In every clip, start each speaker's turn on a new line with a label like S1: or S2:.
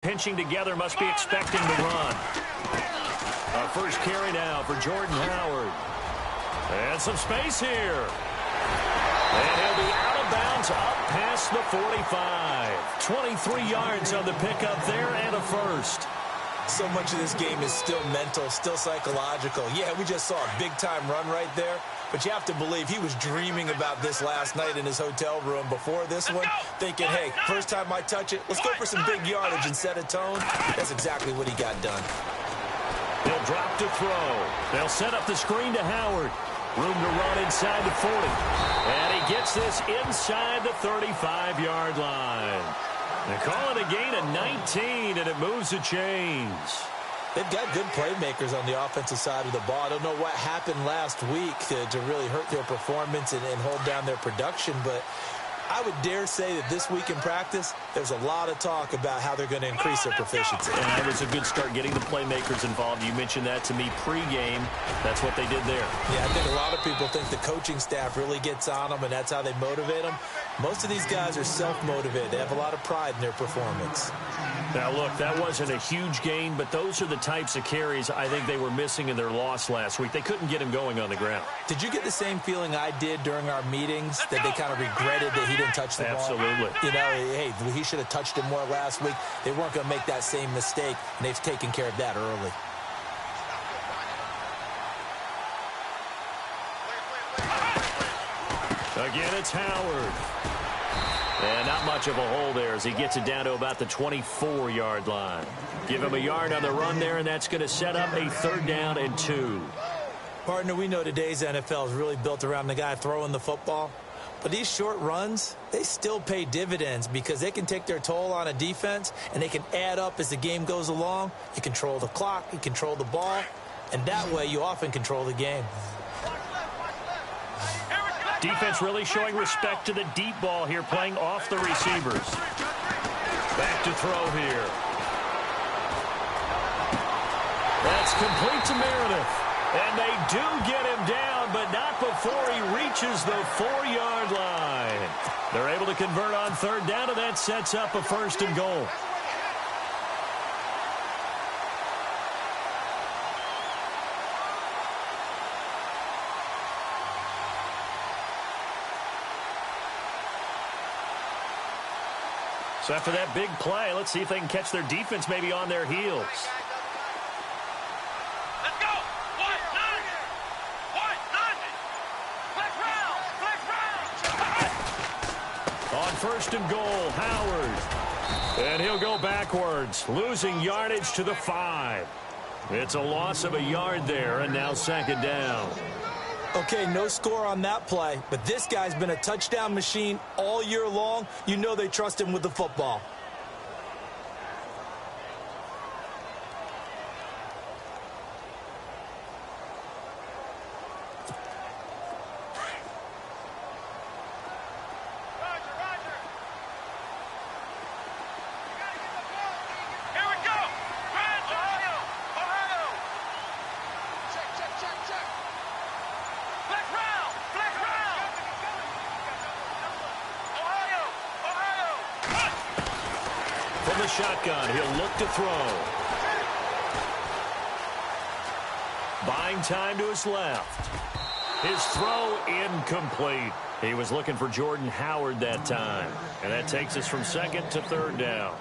S1: Pinching together, must be expecting the run. Our first carry now for Jordan Howard. And some space here. And he'll be out of bounds up past the 45. 23 yards on the pickup there and a first.
S2: So much of this game is still mental, still psychological. Yeah, we just saw a big-time run right there, but you have to believe he was dreaming about this last night in his hotel room before this one, thinking, hey, first time I touch it, let's go for some big yardage and set a tone. That's exactly what he got done.
S1: He'll drop to throw. They'll set up the screen to Howard. Room to run inside the 40. And he gets this inside the 35-yard line. They call it a gain of 19, and it moves the chains.
S2: They've got good playmakers on the offensive side of the ball. I don't know what happened last week to really hurt their performance and hold down their production, but I would dare say that this week in practice, there's a lot of talk about how they're going to increase their proficiency.
S1: And that was a good start getting the playmakers involved. You mentioned that to me pregame. That's what they did there.
S2: Yeah, I think a lot of people think the coaching staff really gets on them, and that's how they motivate them. Most of these guys are self-motivated. They have a lot of pride in their performance.
S1: Now, look, that wasn't a huge gain, but those are the types of carries I think they were missing in their loss last week. They couldn't get him going on the ground.
S2: Did you get the same feeling I did during our meetings, that they kind of regretted that he didn't touch the ball?
S1: Absolutely.
S2: You know, hey, he should have touched it more last week. They weren't going to make that same mistake, and they've taken care of that early.
S1: Again, it's Howard. And not much of a hole there as he gets it down to about the 24-yard line. Give him a yard on the run there, and that's going to set up a 3rd down and 2.
S2: Partner, we know today's NFL is really built around the guy throwing the football. But these short runs, they still pay dividends because they can take their toll on a defense, and they can add up as the game goes along. You control the clock, you control the ball, and that way you often control the game.
S1: Defense really showing respect to the deep ball here, playing off the receivers. Back to throw here. That's complete to Meredith. And they do get him down, but not before he reaches the 4-yard line. They're able to convert on 3rd down, and that sets up a 1st and goal. So after that big play, let's see if they can catch their defense maybe on their heels.
S3: Let's go! What? None! What? None! Flex round!
S1: On 1st and goal, Howard. And he'll go backwards, losing yardage to the 5. It's a loss of a yard there, and now 2nd down.
S2: Okay, no score on that play, but this guy's been a touchdown machine all year long. You know they trust him with the football.
S1: From the shotgun, he'll look to throw. Buying time to his left. His throw incomplete. He was looking for Jordan Howard that time. And that takes us from 2nd to 3rd down.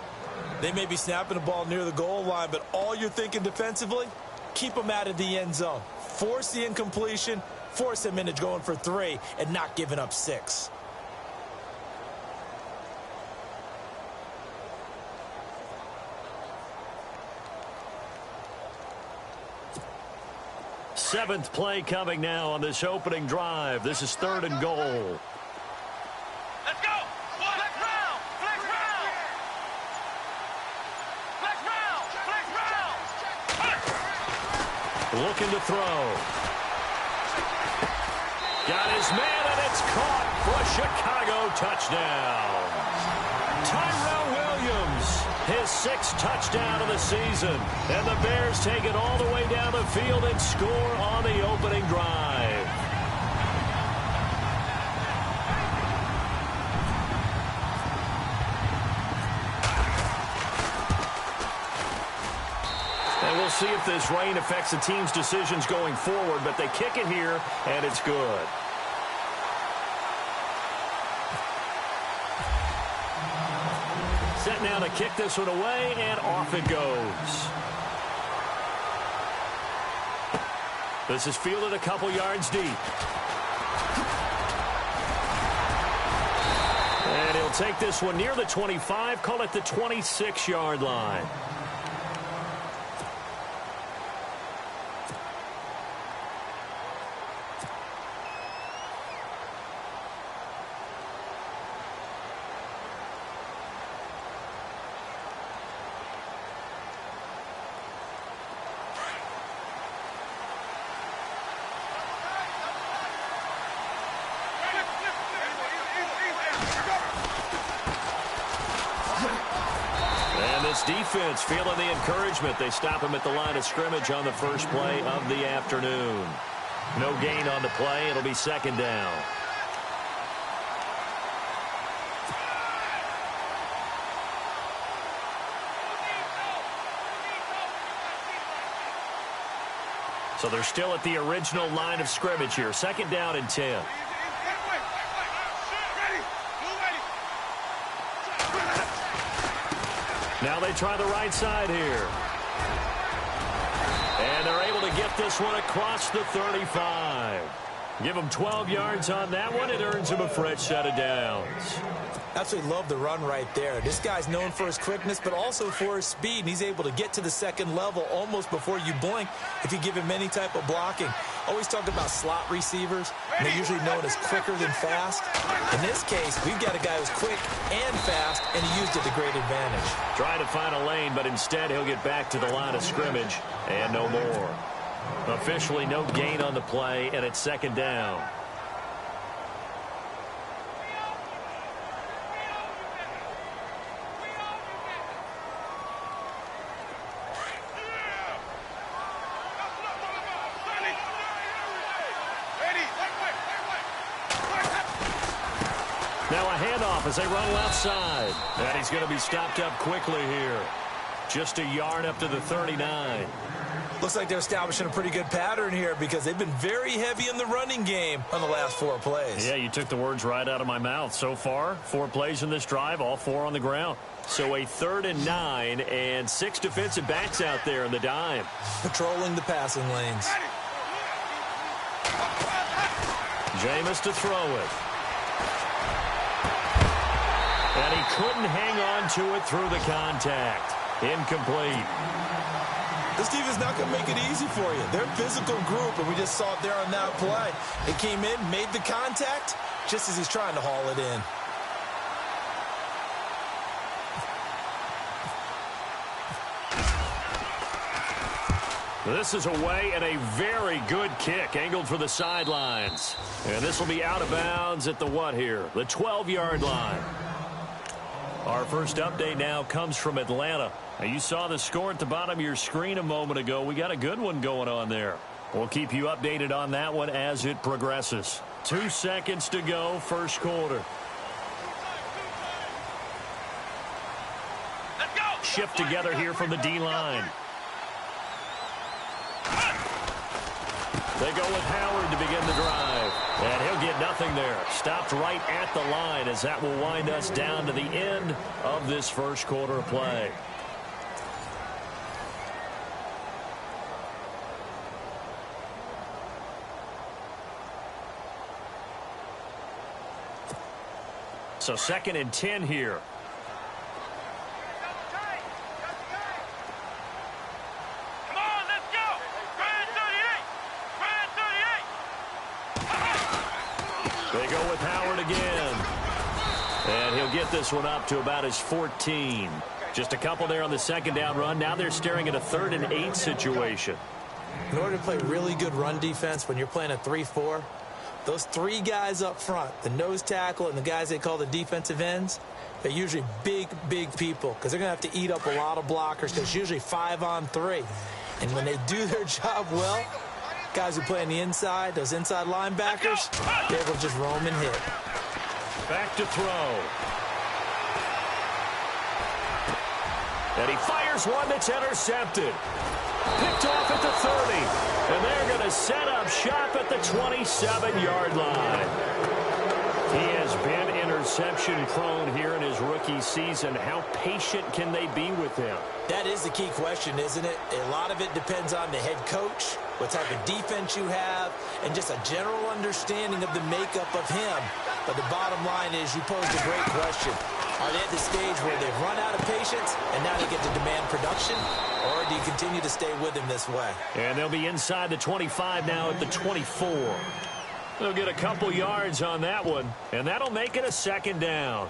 S2: They may be snapping the ball near the goal line, but all you're thinking defensively, keep them out of the end zone. Force the incompletion, force them into going for 3 and not giving up 6.
S1: Seventh play coming now on this opening drive. This is 3rd and goal.
S3: Let's go! Flex round! Flex round! Flex round! Flex round!
S1: Looking to throw. Got his man, and it's caught for a Chicago touchdown. Tyrell Williams, his 6th touchdown of the season. And the Bears take it all the way down the field and score on the opening drive. And we'll see if this rain affects the team's decisions going forward, but they kick it here, and it's good. Set now to kick this one away, and off it goes. This is fielded a couple yards deep. And he'll take this one near the 25, call it the 26-yard line. Defense feeling the encouragement. They stop him at the line of scrimmage on the first play of the afternoon. No gain on the play. It'll be second down. So they're still at the original line of scrimmage here. Second down and 10. Now they try the right side here. And they're able to get this one across the 35. Give them 12 yards on that one. It earns him a fresh set of downs.
S2: Absolutely love the run right there. This guy's known for his quickness, but also for his speed. And he's able to get to the second level almost before you blink if you give him any type of blocking. Always talk about slot receivers, and they're usually known as quicker than fast. In this case, we've got a guy who's quick and fast, and he used it to great advantage.
S1: Trying to find a lane, but instead he'll get back to the line of scrimmage and no more. Officially no gain on the play, and it's second down. Now a handoff as they run left side. And he's going to be stopped up quickly here. Just a yard up to the 39.
S2: Looks like they're establishing a pretty good pattern here because they've been very heavy in the running game on the last 4 plays.
S1: Yeah, you took the words right out of my mouth. So far, 4 plays in this drive, all 4 on the ground. So a 3rd and 9 and 6 defensive backs out there in the dime.
S2: Patrolling the passing lanes.
S1: Jameis to throw it. And he couldn't hang on to it through the contact. Incomplete.
S2: This team is not going to make it easy for you. They're a physical group, and we just saw it there on that play. They came in, made the contact, just as he's trying to haul it in.
S1: This is away and a very good kick angled for the sidelines. And this will be out of bounds at the what here? The 12-yard line. Our first update now comes from Atlanta. Now, you saw the score at the bottom of your screen a moment ago. We got a good one going on there. We'll keep you updated on that one as it progresses. 2 seconds to go, first quarter.
S3: Let's go.
S1: Shift together here from the D-line. They go with Howard to begin the drive. And he'll get nothing there. Stopped right at the line as that will wind us down to the end of this first quarter of play. So 2nd and 10 here.
S3: Come on, let's go. Grand 38.
S1: They go with Howard again. And he'll get this one up to about his 14. Just a couple there on the second down run. Now they're staring at a 3rd and 8 situation.
S2: In order to play really good run defense when you're playing a 3-4, those 3 guys up front, the nose tackle and the guys they call the defensive ends, they're usually big, big people because they're going to have to eat up a lot of blockers because it's usually 5-on-3. And when they do their job well, guys who play on the inside, those inside linebackers, they're able to just roam and hit.
S1: Back to throw. And he fires one that's intercepted. Picked off at the 30. And they're going to set up shop at the 27-yard line. He has been interception-prone here in his rookie season. How patient can they be with him?
S2: That is the key question, isn't it? A lot of it depends on the head coach, what type of defense you have, and just a general understanding of the makeup of him. But the bottom line is you posed a great question. Are they at the stage where they've run out of patience and now they get to demand production? Or do you continue to stay with him this way?
S1: And they'll be inside the 25 now at the 24. They'll get a couple yards on that one, and that'll make it a second down.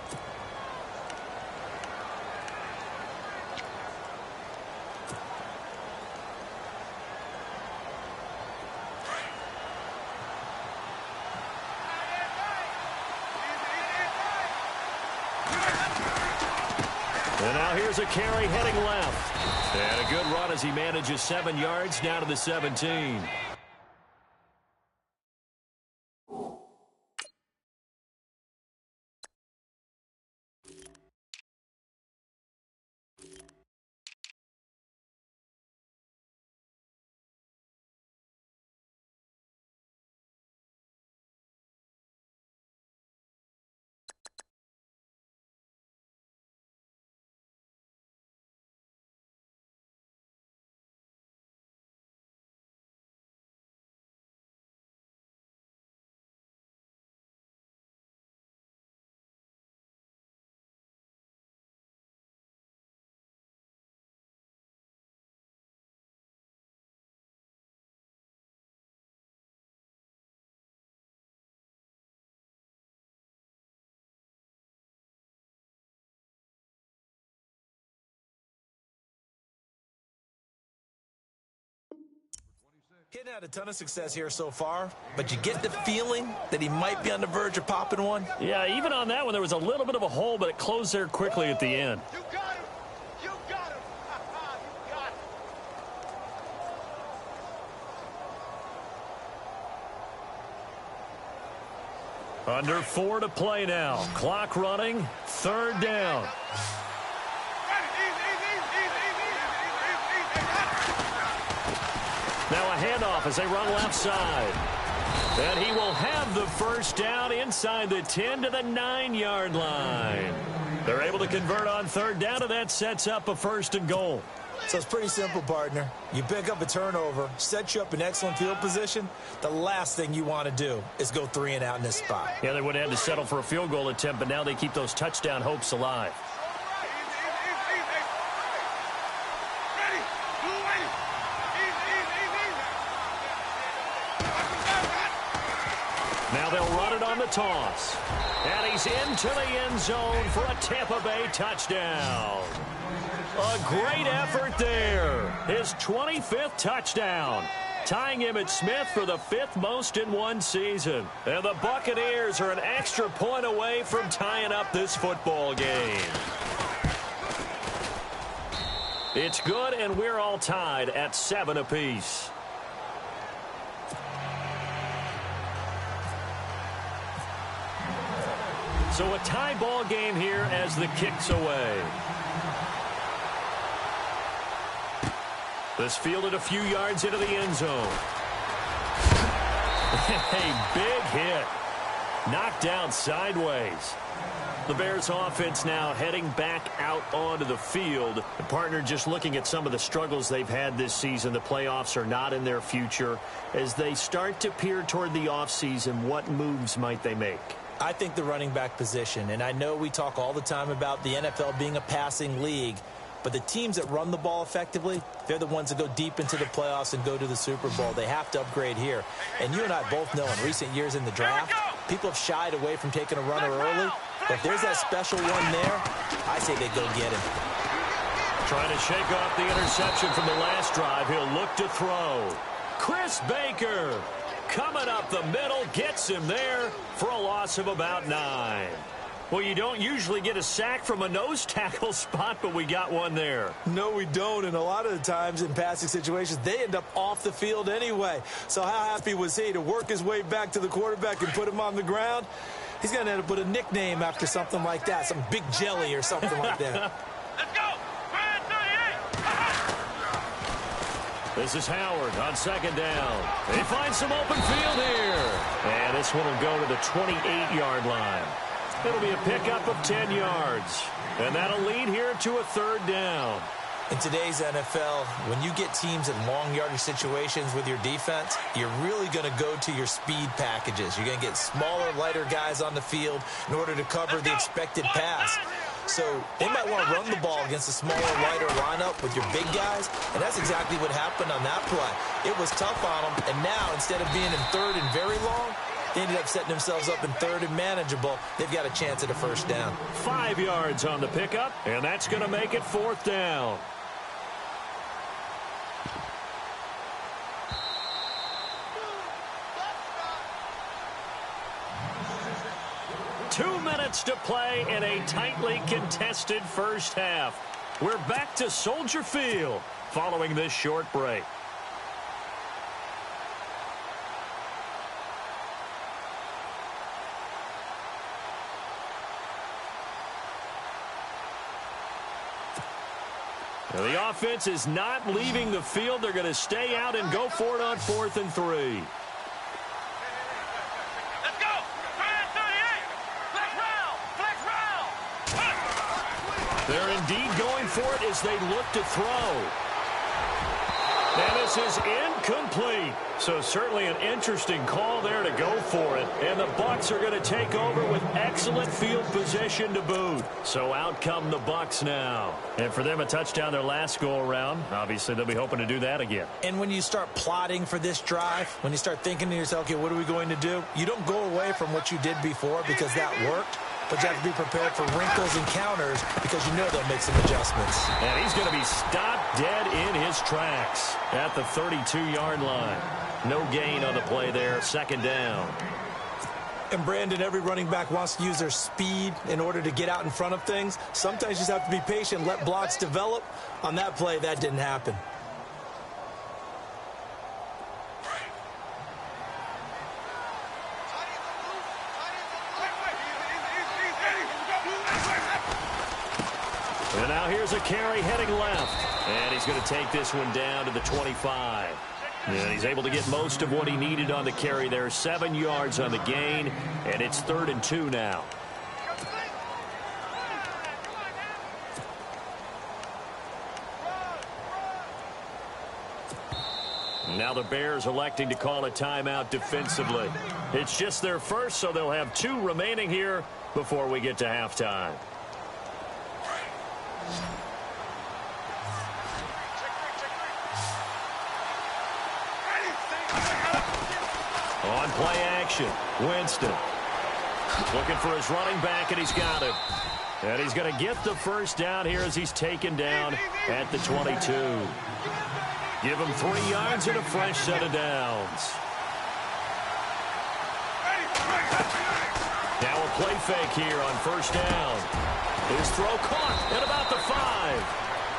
S1: And now here's a carry heading left. And a good run as he manages 7 yards down to the 17.
S2: Hitting had a ton of success here so far, but you get the feeling that he might be on the verge of popping one.
S1: Yeah, even on that one, there was a little bit of a hole, but it closed there quickly at the end.
S3: You got him! You got him! You got him!
S1: Under 4 to play now. Clock running. 3rd down. Now a handoff as they run left side. And he will have the first down inside the 10 to the 9-yard line. They're able to convert on 3rd down, and that sets up a 1st and goal.
S2: So it's pretty simple, partner. You pick up a turnover, set you up in excellent field position. The last thing you want to do is go 3 and out in this spot.
S1: Yeah, they would have had to settle for a field goal attempt, but now they keep those touchdown hopes alive. Now they'll run it on the toss. And he's into the end zone for a Tampa Bay touchdown. A great effort there. His 25th touchdown. Tying him at Smith for the 5th most in one season. And the Buccaneers are an extra point away from tying up this football game. It's good, and we're all tied at 7 apiece. So a tie ball game here as the kick's away. This fielded a few yards into the end zone. A big hit. Knocked down sideways. The Bears offense now heading back out onto the field. The partner just looking at some of the struggles they've had this season. The playoffs are not in their future. As they start to peer toward the offseason, what moves might they make?
S2: I think the running back position, and I know we talk all the time about the NFL being a passing league, but the teams that run the ball effectively, they're the ones that go deep into the playoffs and go to the Super Bowl. They have to upgrade here. And you and I both know in recent years in the draft, people have shied away from taking a runner early. But if there's that special one there, I say they go get him.
S1: Trying to shake off the interception from the last drive. He'll look to throw. Chris Baker coming up the middle, gets him there for a loss of about 9. Well, you don't usually get a sack from a nose tackle spot, but we got one there.
S2: No, we don't, and a lot of the times in passing situations, they end up off the field anyway. So how happy was he to work his way back to the quarterback and put him on the ground? He's going to end up with a nickname after something like that, some Big Jelly or something like that.
S3: Let's go!
S1: This is Howard on second down. They find some open field here. And this one will go to the 28-yard line. It'll be a pickup of 10 yards. And that'll lead here to a third down.
S2: In today's NFL, when you get teams in long yardage situations with your defense, you're really going to go to your speed packages. You're going to get smaller, lighter guys on the field in order to cover the expected pass. So they might want to run the ball against a smaller, lighter lineup with your big guys, and that's exactly what happened on that play. It was tough on them, and now instead of being in third and very long, they ended up setting themselves up in third and manageable. They've got a chance at a first down.
S1: 5 yards on the pickup, and that's going to make it fourth down. Two minutes to play in a tightly contested first half. We're back to Soldier Field following this short break. Now the offense is not leaving the field. They're going to stay out and go for it on 4th and 3. They're indeed going for it as they look to throw. And this is incomplete. So certainly an interesting call there to go for it. And the Bucs are going to take over with excellent field position to boot. So out come the Bucs now. And for them, a touchdown their last go-around. Obviously, they'll be hoping to do that again.
S2: And when you start plotting for this drive, when you start thinking to yourself, okay, what are we going to do? You don't go away from what you did before because that worked. But you have to be prepared for wrinkles and counters because you know they'll make some adjustments.
S1: And he's going to be stopped dead in his tracks at the 32-yard line. No gain on the play there, second down.
S2: And Brandon, every running back wants to use their speed in order to get out in front of things. Sometimes you just have to be patient, let blocks develop. On that play, that didn't happen.
S1: And now here's a carry heading left. And he's going to take this one down to the 25. And he's able to get most of what he needed on the carry there. 7 yards on the gain. And it's 3rd and 2 now. Now the Bears electing to call a timeout defensively. It's just their first, so they'll have 2 remaining here before we get to halftime. On play action, Winston. Looking for his running back, and he's got him. And he's going to get the first down here as he's taken down at the 22. Give him 3 yards and a fresh set of downs. Now a play fake here on first down. His throw caught at about the 5.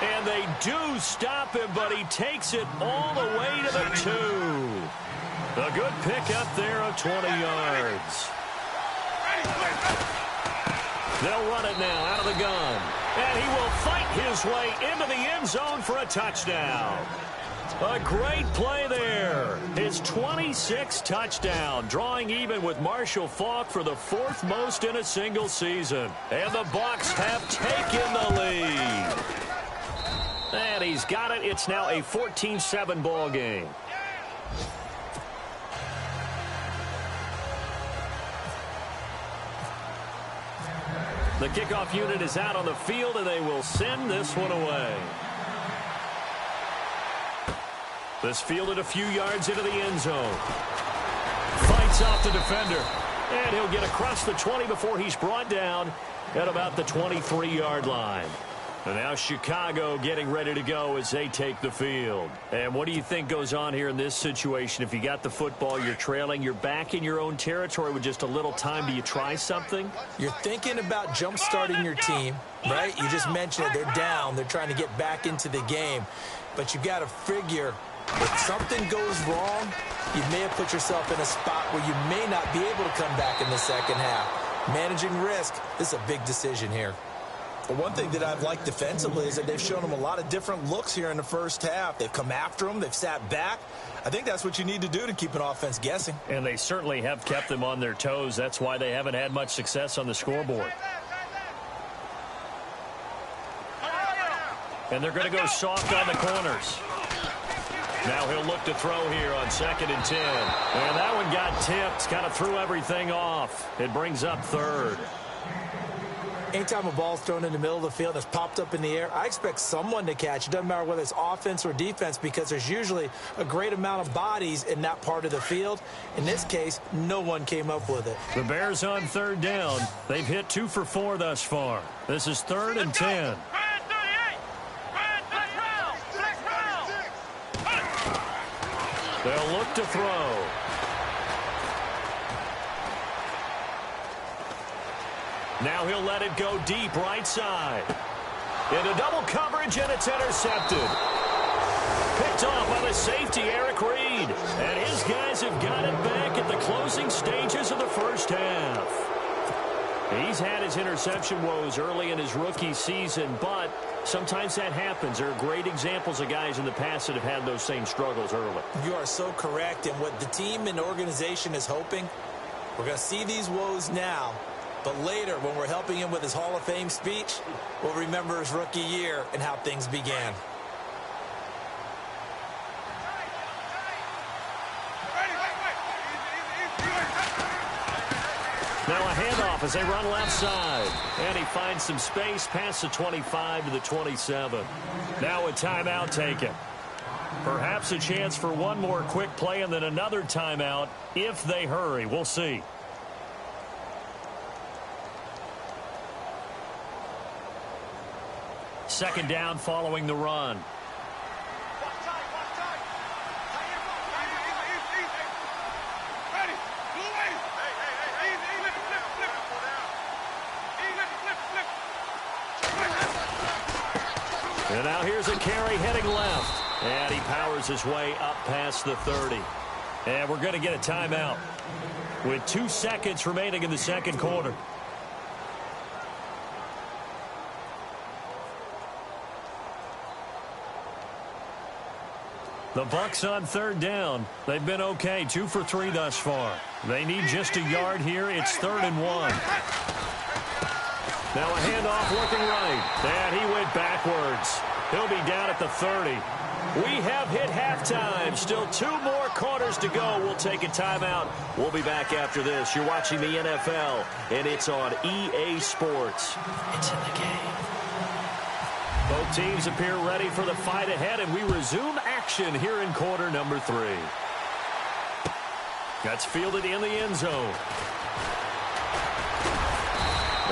S1: And they do stop him, but he takes it all the way to the 2. A good pickup there of 20 yards. They'll run it now out of the gun. And he will fight his way into the end zone for a touchdown. A great play there. His 26th touchdown, drawing even with Marshall Faulk for the 4th most in a single season. And the Bucs have taken the lead. And he's got it. It's now a 14-7 ball game. The kickoff unit is out on the field, and they will send this one away. This fielded a few yards into the end zone. Fights off the defender. And he'll get across the 20 before he's brought down at about the 23-yard line. And now Chicago getting ready to go as they take the field. And what do you think goes on here in this situation? If you got the football, you're trailing, you're back in your own territory with just a little time. Do you try something?
S2: You're thinking about jump-starting your team, right? You just mentioned it. They're down. They're trying to get back into the game. But you got to figure if something goes wrong, you may have put yourself in a spot where you may not be able to come back in the second half. Managing risk, this is a big decision here. Well, one thing that I've liked defensively is that they've shown them a lot of different looks here in the first half. They've come after them. They've sat back. I think that's what you need to do to keep an offense guessing.
S1: And they certainly have kept them on their toes. That's why they haven't had much success on the scoreboard. And they're going to go soft on the corners. Now he'll look to throw here on 2nd and 10. And that one got tipped. Kind of threw everything off. It brings up 3rd.
S2: Anytime a ball's thrown in the middle of the field that's popped up in the air, I expect someone to catch. It doesn't matter whether it's offense or defense because there's usually a great amount of bodies in that part of the field. In this case, no one came up with it.
S1: The Bears on 3rd down. They've hit 2 for 4 thus far. This is 3rd and 10. They'll look to throw. Now he'll let it go deep right side. Into double coverage, and it's intercepted. Picked off by the safety, Eric Reed. And his guys have got it back at the closing stages of the first half. He's had his interception woes early in his rookie season, but sometimes that happens. There are great examples of guys in the past that have had those same struggles early.
S2: You are so correct. And what the team and organization is hoping, we're going to see these woes now. But later, when we're helping him with his Hall of Fame speech, we'll remember his rookie year and how things began.
S1: Now a handoff as they run left side. And he finds some space past the 25 to the 27. Now a timeout taken. Perhaps a chance for one more quick play and then another timeout if they hurry. We'll see. Second down following the run. And now here's a carry heading left. And he powers his way up past the 30. And we're going to get a timeout with 2 seconds remaining in the second quarter. The Bucs on 3rd down. They've been okay, 2 for 3 thus far. They need just a yard here. It's 3rd and 1. Now a handoff looking right. And he went backwards. He'll be down at the 30. We have hit halftime. Still 2 more quarters to go. We'll take a timeout. We'll be back after this. You're watching the NFL, and it's on EA Sports. It's in the game. Both teams appear ready for the fight ahead, and we resume action here in quarter number 3. That's fielded in the end zone.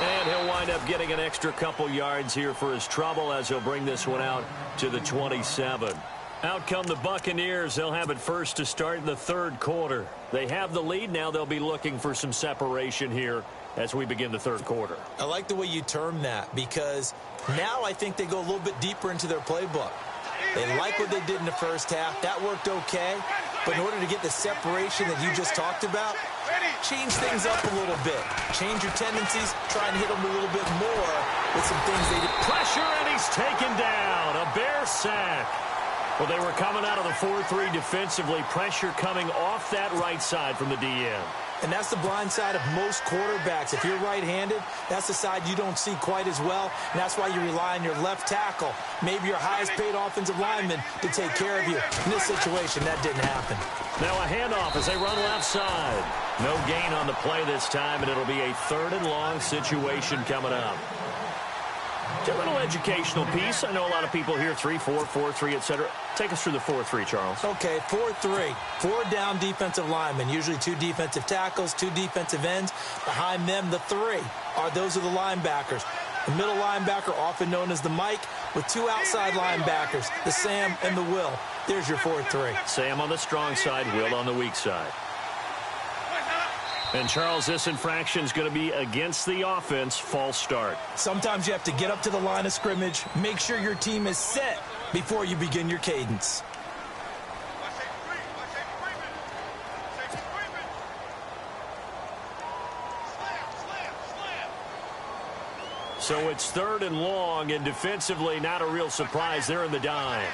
S1: And he'll wind up getting an extra couple yards here for his trouble as he'll bring this one out to the 27. Out come the Buccaneers. They'll have it first to start the 3rd quarter. They have the lead. Now they'll be looking for some separation here as we begin the 3rd quarter.
S2: I like the way you term that because now I think they go a little bit deeper into their playbook. They like what they did in the first half. That worked okay. But in order to get the separation that you just talked about, change things up a little bit. Change your tendencies. Try and hit them a little bit more with some things they did.
S1: Pressure, and he's taken down. A Bear sack. Well, they were coming out of the 4-3 defensively. Pressure coming off that right side from the DN.
S2: And that's the blind side of most quarterbacks. If you're right-handed, that's the side you don't see quite as well. And that's why you rely on your left tackle, maybe your highest-paid offensive lineman, to take care of you. In this situation, that didn't happen.
S1: Now a handoff as they run left side. No gain on the play this time, and it'll be a 3rd and long situation coming up. A little educational piece. I know a lot of people hear 3-4, 4-3, etc. Take us through the 4-3, Charles.
S2: Okay, 4-3. 4 down defensive linemen, usually 2 defensive tackles, 2 defensive ends. Behind them, the 3 those are the linebackers. The middle linebacker, often known as the Mike, with 2 outside linebackers, the Sam and the Will. There's your 4-3.
S1: Sam on the strong side, Will on the weak side. And, Charles, this infraction is going to be against the offense. False start.
S2: Sometimes you have to get up to the line of scrimmage, make sure your team is set before you begin your cadence.
S1: So it's 3rd and long, and defensively not a real surprise. They're in the dime.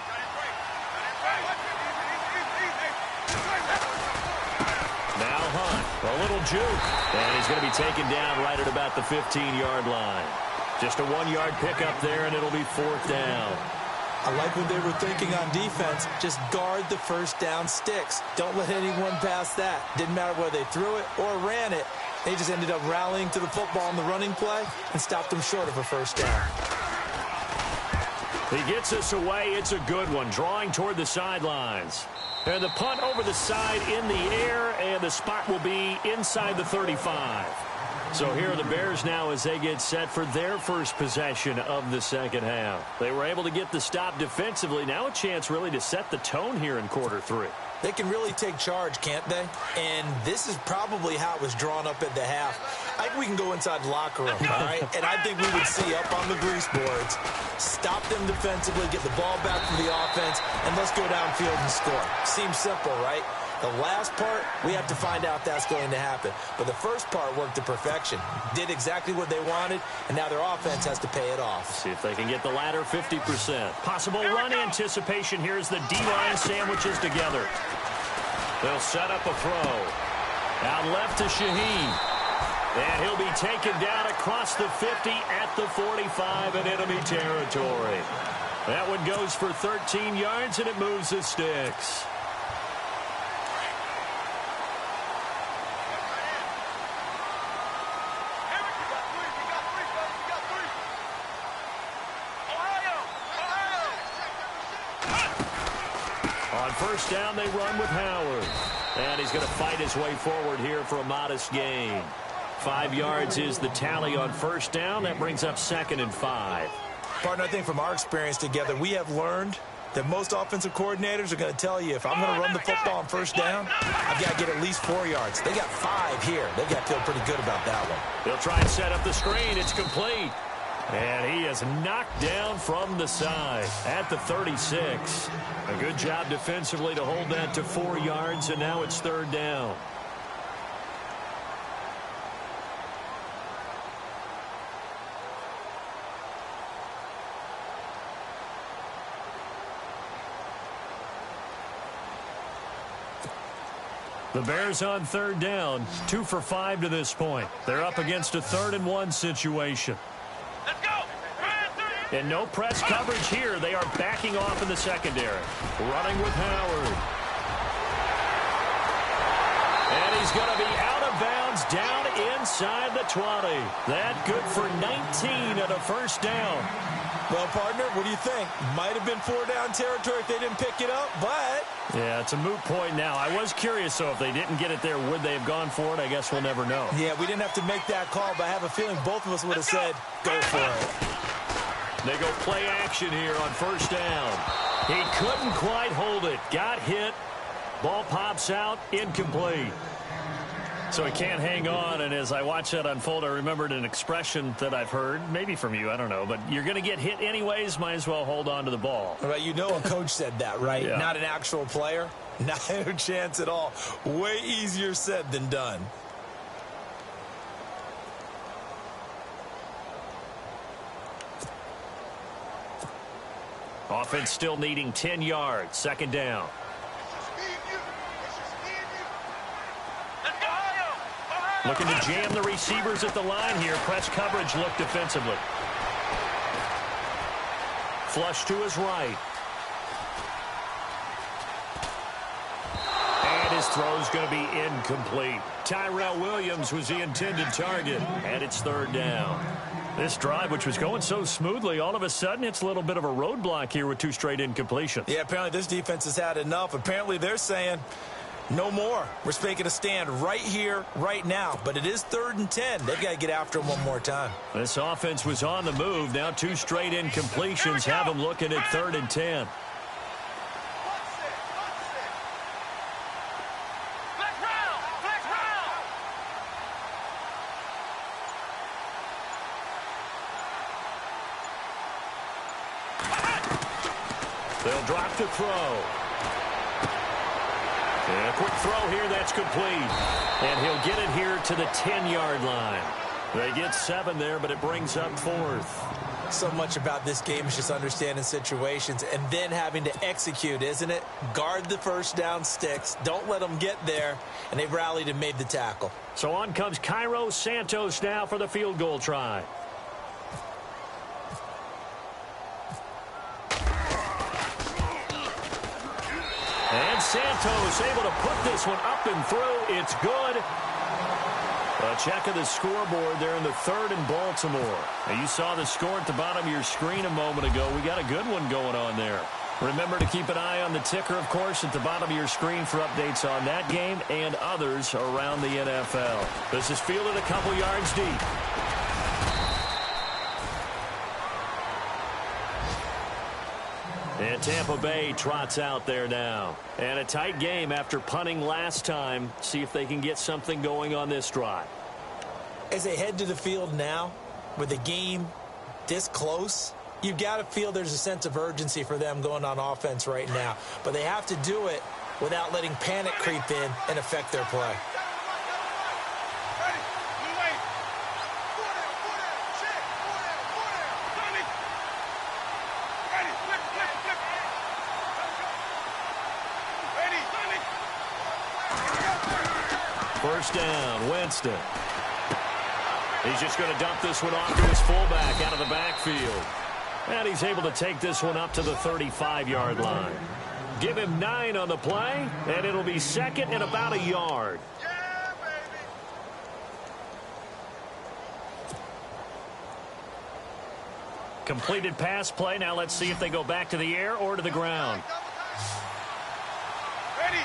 S1: Now Hunt, a little juke, and he's going to be taken down right at about the 15-yard line. Just a 1-yard pickup there, and it'll be 4th down.
S2: I like what they were thinking on defense. Just guard the first down sticks. Don't let anyone pass that. Didn't matter whether they threw it or ran it. They just ended up rallying to the football on the running play and stopped them short of a first down.
S1: He gets us away. It's a good one, drawing toward the sidelines. And the punt over the side in the air, and the spot will be inside the 35. So here are the Bears now as they get set for their first possession of the second half. They were able to get the stop defensively. Now a chance really to set the tone here in quarter 3.
S2: They can really take charge, can't they? And this is probably how it was drawn up at the half. I think we can go inside the locker room, all right? And I think we would see up on the grease boards, stop them defensively, get the ball back from the offense, and let's go downfield and score. Seems simple, right? The last part, we have to find out that's going to happen. But the first part worked to perfection. Did exactly what they wanted, and now their offense has to pay it off.
S1: See if they can get the latter 50%. Possible run anticipation. Here's the D-line sandwiches together. They'll set up a throw. Out left to Shaheen. And he'll be taken down across the 50 at the 45 in enemy territory. That one goes for 13 yards, and it moves the sticks. On first down, they run with Howard. And he's going to fight his way forward here for a modest gain. 5 yards is the tally on first down. That brings up 2nd and 5.
S2: Partner, I think from our experience together, we have learned that most offensive coordinators are going to tell you, if I'm going to run the football on first down, I've got to get at least 4 yards. They got 5 here. They've got to feel pretty good about that one.
S1: They'll try and set up the screen. It's complete. And he is knocked down from the side at the 36. A good job defensively to hold that to 4 yards, and now it's 3rd down. The Bears on 3rd down, 2 for 5 to this point. They're up against a 3rd and 1 situation.
S3: Let's go!
S1: And no press coverage here. They are backing off in the secondary. Running with Howard. And he's going to be out of bounds down inside the 20. That good for 19 at a first down.
S2: Well, partner, what do you think? Might have been 4-down territory if they didn't pick it up, but...
S1: Yeah, it's a moot point now. I was curious, though, if they didn't get it there, would they have gone for it? I guess we'll never know.
S2: Yeah, we didn't have to make that call, but I have a feeling both of us would have said, go for it.
S1: They go play action here on first down. He couldn't quite hold it. Got hit. Ball pops out. Incomplete. So he can't hang on, and as I watch that unfold, I remembered an expression that I've heard, maybe from you, I don't know, but you're going to get hit anyways, might as well hold on to the ball.
S2: Right, you know a coach said that, right?
S1: Yeah.
S2: Not an actual player. Not a chance at all. Way easier said than done.
S1: Offense still needing 10 yards. 2nd down. Looking to jam the receivers at the line here. Press coverage look defensively. Flush to his right. And his throw's going to be incomplete. Tyrell Williams was the intended target. And it's 3rd down. This drive, which was going so smoothly, all of a sudden it's a little bit of a roadblock here with 2 straight incompletions.
S2: Yeah, apparently this defense has had enough. Apparently they're saying... no more. We're making a stand right here, right now. But it is 3rd and 10. They've got to get after him one more time.
S1: This offense was on the move. Now 2 straight incompletions have them looking at 3rd and 10. They'll drop the throw. And a quick throw here, that's complete. And he'll get it here to the 10-yard line. They get 7 there, but it brings up 4th.
S2: So much about this game is just understanding situations and then having to execute, isn't it? Guard the first down sticks. Don't let them get there. And they rallied and made the tackle.
S1: So on comes Cairo Santos now for the field goal try. And Santos able to put this one up and through. It's good. A check of the scoreboard there in the 3rd and Baltimore. Now you saw the score at the bottom of your screen a moment ago. We got a good one going on there. Remember to keep an eye on the ticker, of course, at the bottom of your screen for updates on that game and others around the NFL. This is fielded a couple yards deep. And Tampa Bay trots out there now. And a tight game after punting last time. See if they can get something going on this drive.
S2: As they head to the field now, with the game this close, you've got to feel there's a sense of urgency for them going on offense right now. But they have to do it without letting panic creep in and affect their play.
S1: First down, Winston. He's just going to dump this one off to his fullback out of the backfield. And he's able to take this one up to the 35-yard line. Give him 9 on the play, and it'll be 2nd and about a yard.
S3: Yeah, baby.
S1: Completed pass play. Now let's see if they go back to the air or to the ground.
S3: Ready.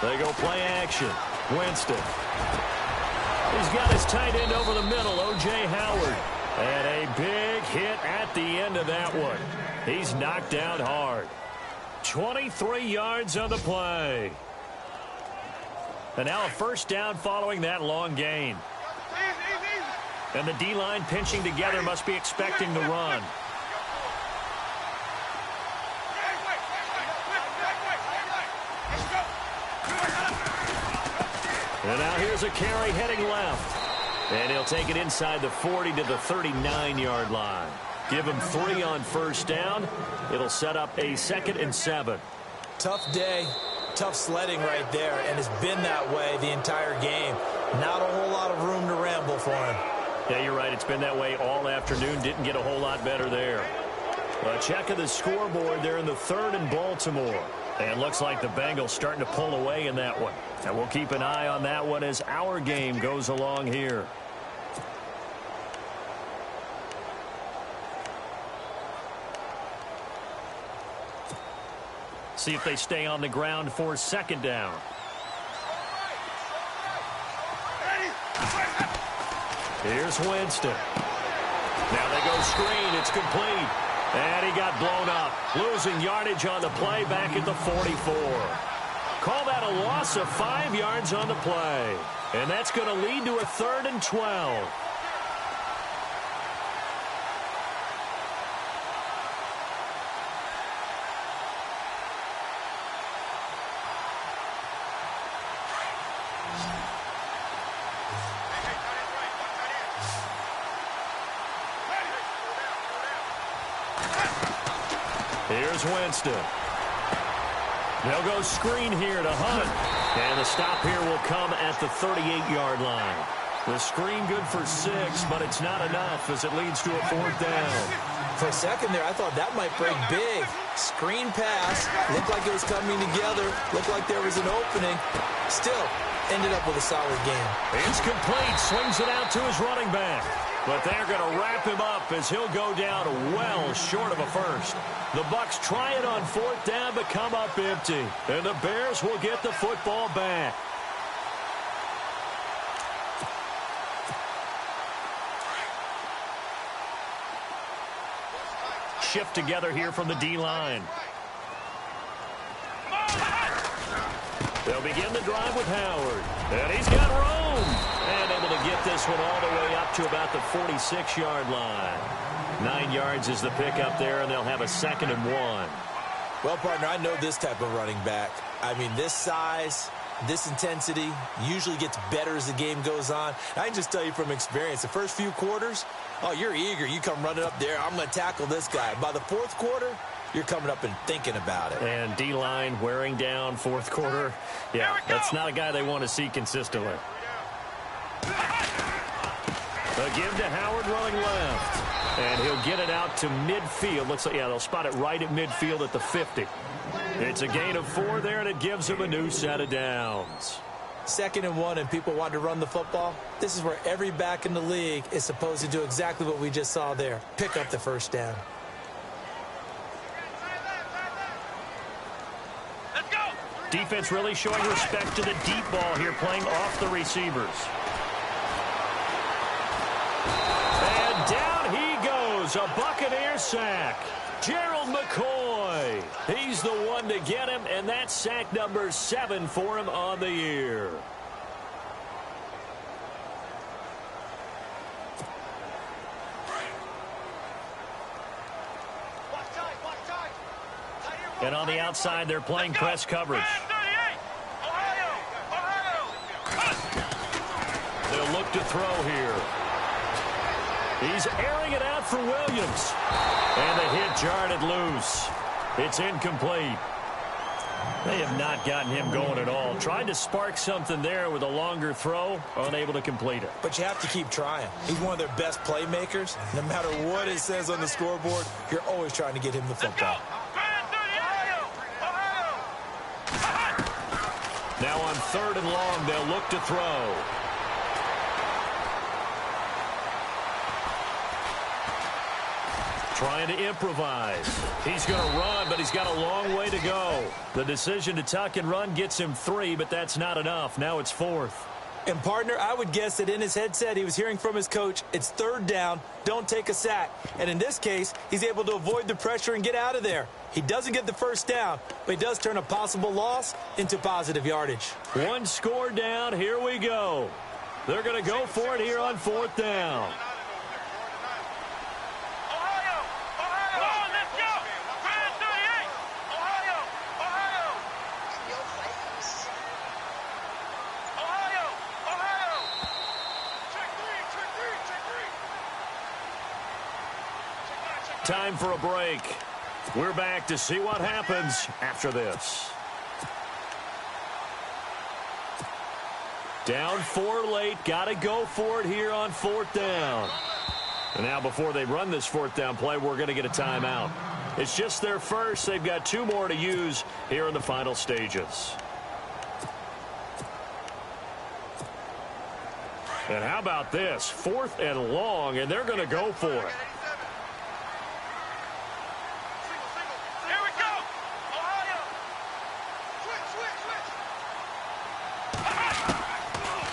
S1: They go play action. Winston. He's got his tight end over the middle, O.J. Howard. And a big hit at the end of that one. He's knocked down hard. 23 yards on the play. And now a first down following that long gain. And the D-line pinching together must be expecting the run. And now here's a carry heading left. And he'll take it inside the 40 to the 39-yard line. Give him 3 on first down. It'll set up a 2nd and 7.
S2: Tough day, tough sledding right there, and it's been that way the entire game. Not a whole lot of room to ramble for him.
S1: Yeah, you're right. It's been that way all afternoon. Didn't get a whole lot better there. A check of the scoreboard there in the 3rd and Baltimore. And looks like the Bengals starting to pull away in that one. And we'll keep an eye on that one as our game goes along here. See if they stay on the ground for 2nd down. Here's Winston. Now they go screen. It's complete. And he got blown up. Losing yardage on the play back at the 44. Call that a loss of 5 yards on the play. And that's going to lead to a 3rd and 12. Here's Winston. They'll go screen here to Hunt. And the stop here will come at the 38-yard line. The screen good for 6, but it's not enough as it leads to a 4th down.
S2: For a second there, I thought that might break big. Screen pass. Looked like it was coming together. Looked like there was an opening. Still, ended up with a solid game.
S1: It's complete. Swings it out to his running back. But they're going to wrap him up as he'll go down well short of a first. The Bucs try it on 4th down but come up empty. And the Bears will get the football back. Shift together here from the D-line. They'll begin the drive with Howard. And he's got room. And able to get this one all the way up to about the 46-yard line. 9 yards is the pickup there, and they'll have a 2nd and 1.
S2: Well, partner, I know this type of running back. I mean, this size, This intensity usually gets better as the game goes on. I can just tell you from experience, the first few quarters, oh, you're eager. You come running up there, I'm going to tackle this guy. By the fourth quarter, you're coming up and thinking about it.
S1: And D-line wearing down fourth quarter. Yeah, that's not a guy they want to see consistently. A give to Howard running left. And he'll get it out to midfield. Looks like, yeah, they'll spot it right at midfield at the 50. It's a gain of 4 there, and it gives him a new set of downs.
S2: 2nd and 1, and people want to run the football. This is where every back in the league is supposed to do exactly what we just saw there. Pick up the first down.
S3: Let's go.
S1: Defense really showing respect to the deep ball here, playing off the receivers. And down he goes, a Buccaneer sack. Gerald McCoy, he's the one to get him, and that's sack number 7 for him on the year. And on the outside, they're playing press coverage. They'll look to throw here. He's airing it out for Williams. And the hit jarred it loose. It's incomplete. They have not gotten him going at all. Tried to spark something there with a longer throw, unable to complete it.
S2: But you have to keep trying. He's one of their best playmakers. No matter what it says on the scoreboard, you're always trying to get him the football.
S1: Now on 3rd and long, they'll look to throw. Trying to improvise. He's going to run, but he's got a long way to go. The decision to tuck and run gets him 3, but that's not enough. Now it's 4th.
S2: And, partner, I would guess that in his headset he was hearing from his coach, it's 3rd down, don't take a sack. And in this case, he's able to avoid the pressure and get out of there. He doesn't get the first down, but he does turn a possible loss into positive yardage.
S1: 1 score down. Here we go. They're going to go for it here on 4th down. Time for a break. We're back to see what happens after this. Down 4 late. Got to go for it here on 4th down. And now before they run this 4th down play, we're going to get a timeout. It's just their first. They've got 2 more to use here in the final stages. And how about this? 4th and long, and they're going to go for it.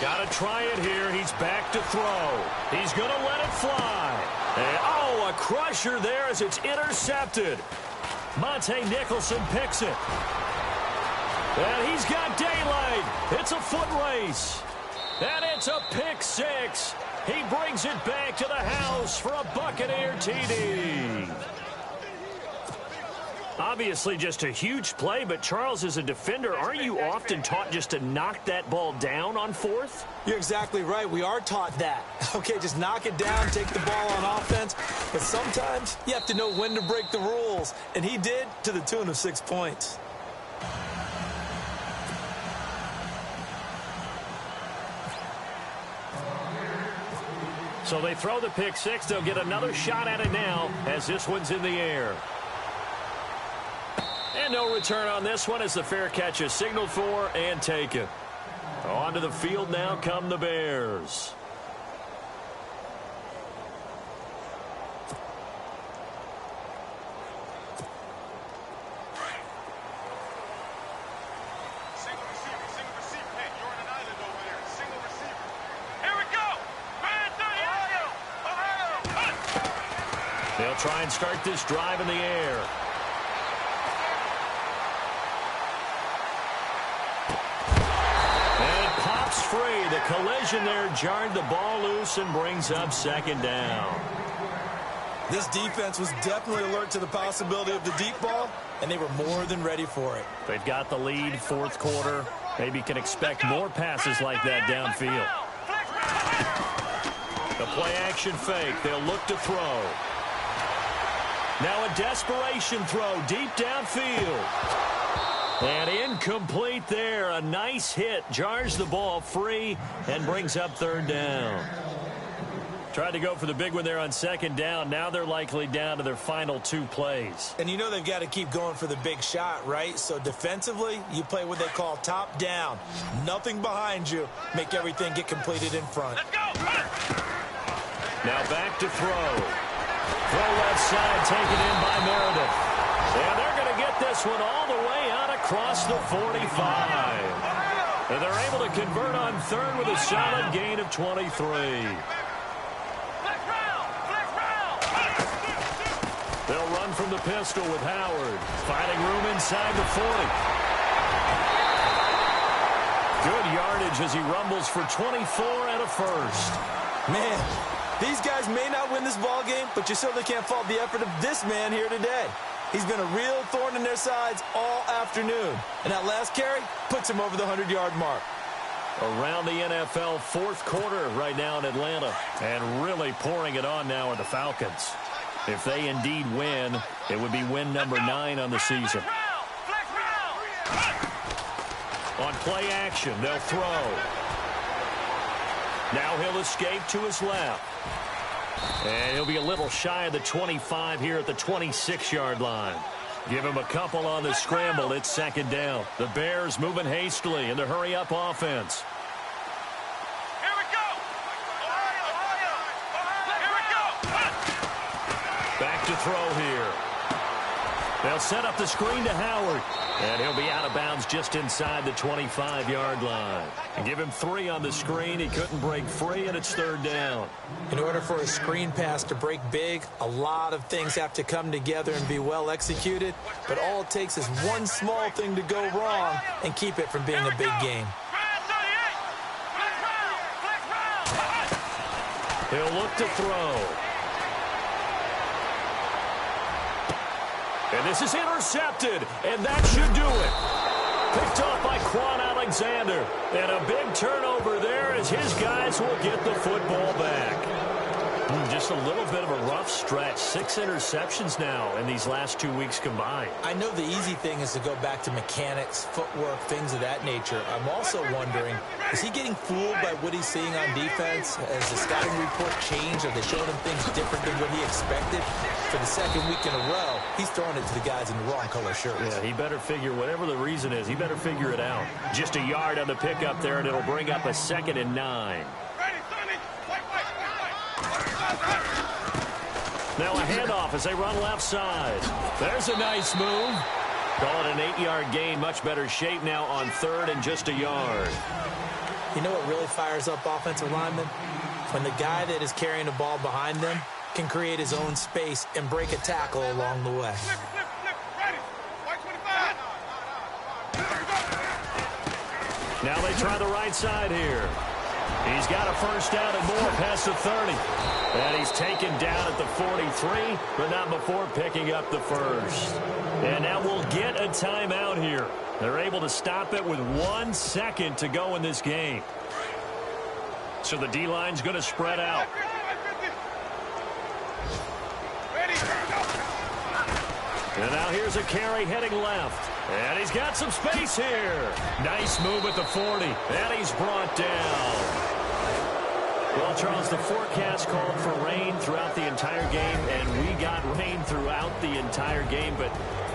S1: Got to try it here. He's back to throw. He's going to let it fly. And, oh, a crusher there as it's intercepted. Monte Nicholson picks it. And he's got daylight. It's a foot race. And it's a pick 6. He brings it back to the house for a Buccaneer TD. Obviously just a huge play, but Charles, as a defender, aren't you often taught just to knock that ball down on 4th?
S2: You're exactly right. We are taught that. Okay, just knock it down, take the ball on offense. But sometimes you have to know when to break the rules. And he did to the tune of 6 points.
S1: So they throw the pick 6. They'll get another shot at it now as this one's in the air. And no return on this one as the fair catch is signaled for and taken. Onto the field now come the Bears.
S3: Single receiver. Hey, you're on an island over there. Single receiver. Here we go. Man 30. Ohio.
S1: They'll try and start this drive in the air. Free. The collision there jarred the ball loose and brings up 2nd down.
S2: This defense was definitely alert to the possibility of the deep ball, and they were more than ready for it.
S1: They've got the lead 4th quarter. Maybe can expect more passes like that downfield. The play-action fake. They'll look to throw. Now a desperation throw deep downfield. And incomplete there. A nice hit. Jars the ball free and brings up third down. Tried to go for the big one there on second down. Now they're likely down to their final 2 plays.
S2: And you know they've got to keep going for the big shot, right? So defensively, you play what they call top down. Nothing behind you. Make everything get completed in front.
S3: Let's go.
S1: Now back to throw. Throw left side, taken in by Meredith. And they're going to get this one all the way out across the 45. And they're able to convert on third with a solid gain of 23. They'll run from the pistol with Howard. Finding room inside the 40. Good yardage as he rumbles for 24 and a first.
S2: Man, these guys may not win this ball game, but you certainly can't fault the effort of this man here today. He's been a real thorn in their sides all afternoon. And that last carry puts him over the 100-yard mark.
S1: Around the NFL fourth quarter right now in Atlanta. And really pouring it on now are the Falcons. If they indeed win, it would be win number 9 on the season. On play action, they'll throw. Now he'll escape to his left. And he'll be a little shy of the 25 here at the 26-yard line. Give him a couple on the scramble. It's second down. The Bears moving hastily in the hurry-up offense.
S3: Here we go.
S1: Back to throw here. They'll set up the screen to Howard. And he'll be out of bounds just inside the 25-yard line. And give him 3 on the screen. He couldn't break free, and it's third down.
S2: In order for a screen pass to break big, a lot of things have to come together and be well executed. But all it takes is one small thing to go wrong and keep it from being a big game.
S1: He'll look to throw. And this is intercepted, and that should do it. Picked off by Quan Alexander. And a big turnover there as his guys will get the football back. Just a little bit of a rough stretch. 6 interceptions now in these last 2 weeks combined.
S2: I know the easy thing is to go back to mechanics, footwork, things of that nature. I'm also wondering, is he getting fooled by what he's seeing on defense? Has the scouting report changed? Are they showing him things different than what he expected? For the second week in a row, he's throwing it to the guys in the wrong color shirts.
S1: Yeah, he better figure, whatever the reason is, he better figure it out. Just a yard on the pickup there, and it'll bring up a 2nd and 9. Now a handoff as they run left side. There's a nice move. Call it an 8-yard gain. Much better shape now on third and just a yard.
S2: You know what really fires up offensive linemen? When the guy that is carrying the ball behind them can create his own space and break a tackle along the way.
S1: Now they try the right side here. He's got a first down and more past the 30. And he's taken down at the 43, but not before picking up the first. And now we'll get a timeout here. They're able to stop it with 1 second to go in this game. So the D-line's going to spread out. And now here's a carry heading left. And he's got some space here. Nice move at the 40. And he's brought down. Well, Charles, the forecast called for rain throughout the entire game, and we got rain throughout the entire game. But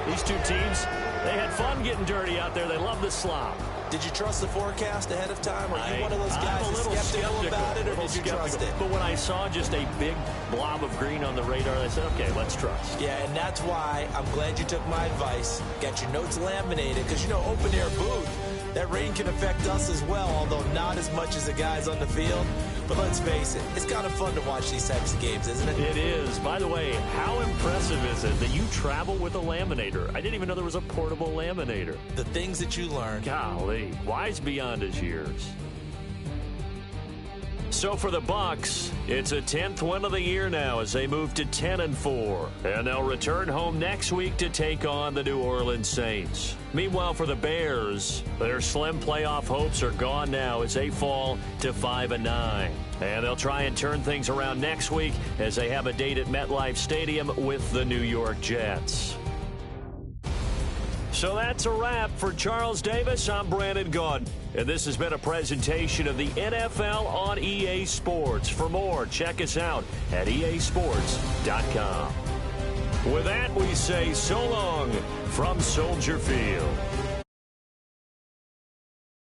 S1: these two teams, they had fun getting dirty out there. They love the slop.
S2: Did you trust the forecast ahead of time? Are you one of those guys
S1: I'm a little
S2: skeptical about it, or did you trust it?
S1: But when I saw just a big blob of green on the radar, I said, okay, let's trust.
S2: Yeah, and that's why I'm glad you took my advice. Got your notes laminated, because, you know, open-air booth, that rain can affect us as well, although not as much as the guys on the field. But let's face it, it's kind of fun to watch these types of games, isn't it?
S1: It is. By the way, how impressive is it that you travel with a laminator? I didn't even know there was a portable laminator.
S2: The things that you learn.
S1: Golly, wise beyond his years. So for the Bucs, it's a 10th win of the year now as they move to 10-4. And they'll return home next week to take on the New Orleans Saints. Meanwhile, for the Bears, their slim playoff hopes are gone now as they fall to 5-9. And they'll try and turn things around next week as they have a date at MetLife Stadium with the New York Jets. So that's a wrap. For Charles Davis, I'm Brandon Gaudin. And this has been a presentation of the NFL on EA Sports. For more, check us out at easports.com. With that, we say so long from Soldier Field.